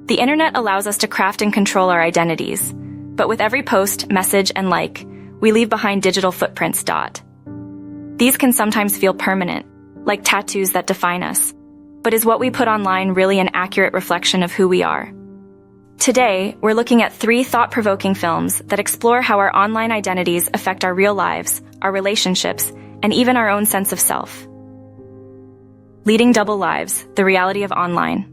The internet allows us to craft and control our identities, but with every post, message, and like, we leave behind digital footprints. These can sometimes feel permanent, like tattoos that define us. But is what we put online really an accurate reflection of who we are? Today, we're looking at 3 thought-provoking films that explore how our online identities affect our real lives, our relationships, and even our own sense of self. Leading Double Lives: The Reality of Online.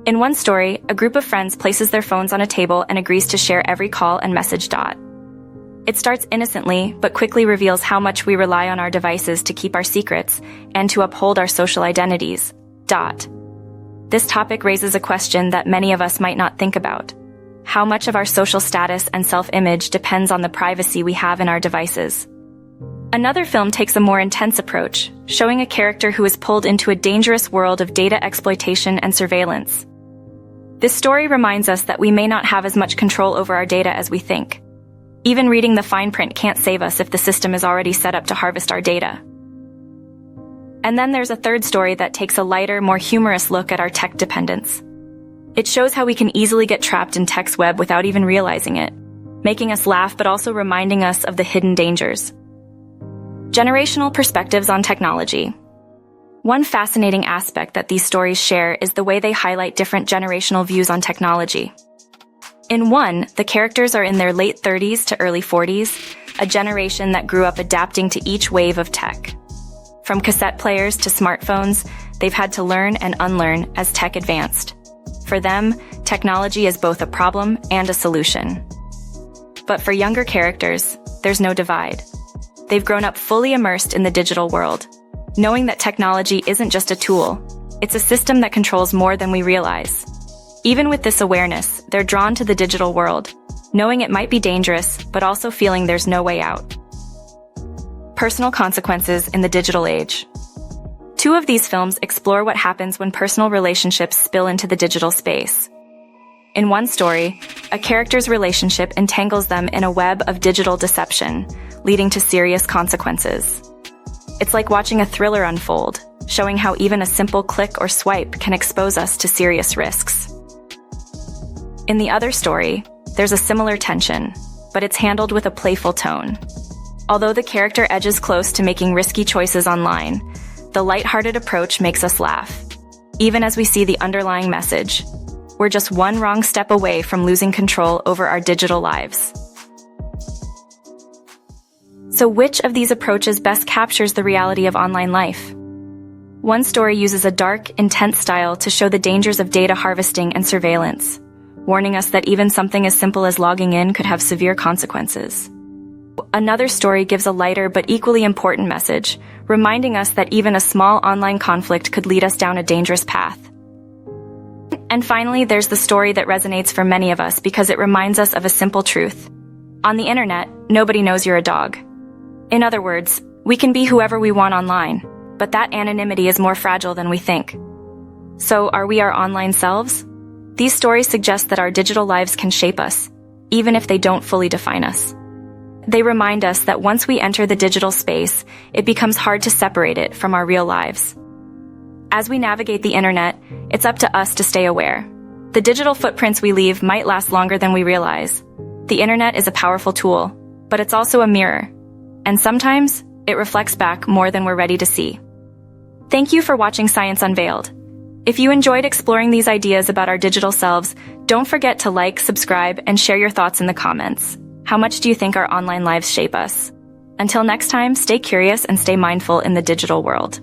In one story, a group of friends places their phones on a table and agrees to share every call and message. It starts innocently, but quickly reveals how much we rely on our devices to keep our secrets and to uphold our social identities. This topic raises a question that many of us might not think about. How much of our social status and self-image depends on the privacy we have in our devices? Another film takes a more intense approach, showing a character who is pulled into a dangerous world of data exploitation and surveillance. This story reminds us that we may not have as much control over our data as we think. Even reading the fine print can't save us if the system is already set up to harvest our data. And then there's a third story that takes a lighter, more humorous look at our tech dependence. It shows how we can easily get trapped in tech's web without even realizing it, making us laugh but also reminding us of the hidden dangers. Generational perspectives on technology. One fascinating aspect that these stories share is the way they highlight different generational views on technology. In one, the characters are in their late 30s to early 40s, a generation that grew up adapting to each wave of tech. From cassette players to smartphones, they've had to learn and unlearn as tech advanced. For them, technology is both a problem and a solution. But for younger characters, there's no divide. They've grown up fully immersed in the digital world, knowing that technology isn't just a tool, it's a system that controls more than we realize. Even with this awareness, they're drawn to the digital world, knowing it might be dangerous, but also feeling there's no way out. Personal consequences in the digital age. 2 of these films explore what happens when personal relationships spill into the digital space. In one story, a character's relationship entangles them in a web of digital deception, leading to serious consequences. It's like watching a thriller unfold, showing how even a simple click or swipe can expose us to serious risks. In the other story, there's a similar tension, but it's handled with a playful tone. Although the character edges close to making risky choices online, the lighthearted approach makes us laugh, even as we see the underlying message. We're just one wrong step away from losing control over our digital lives. So which of these approaches best captures the reality of online life? One story uses a dark, intense style to show the dangers of data harvesting and surveillance, warning us that even something as simple as logging in could have severe consequences. Another story gives a lighter but equally important message, reminding us that even a small online conflict could lead us down a dangerous path. And finally, there's the story that resonates for many of us because it reminds us of a simple truth. On the internet, nobody knows you're a dog. In other words, we can be whoever we want online, but that anonymity is more fragile than we think. So, are we our online selves? These stories suggest that our digital lives can shape us, even if they don't fully define us. They remind us that once we enter the digital space, it becomes hard to separate it from our real lives. As we navigate the internet, it's up to us to stay aware. The digital footprints we leave might last longer than we realize. The internet is a powerful tool, but it's also a mirror. And sometimes, it reflects back more than we're ready to see. Thank you for watching Science Unveiled. If you enjoyed exploring these ideas about our digital selves, don't forget to like, subscribe, and share your thoughts in the comments. How much do you think our online lives shape us? Until next time, stay curious and stay mindful in the digital world.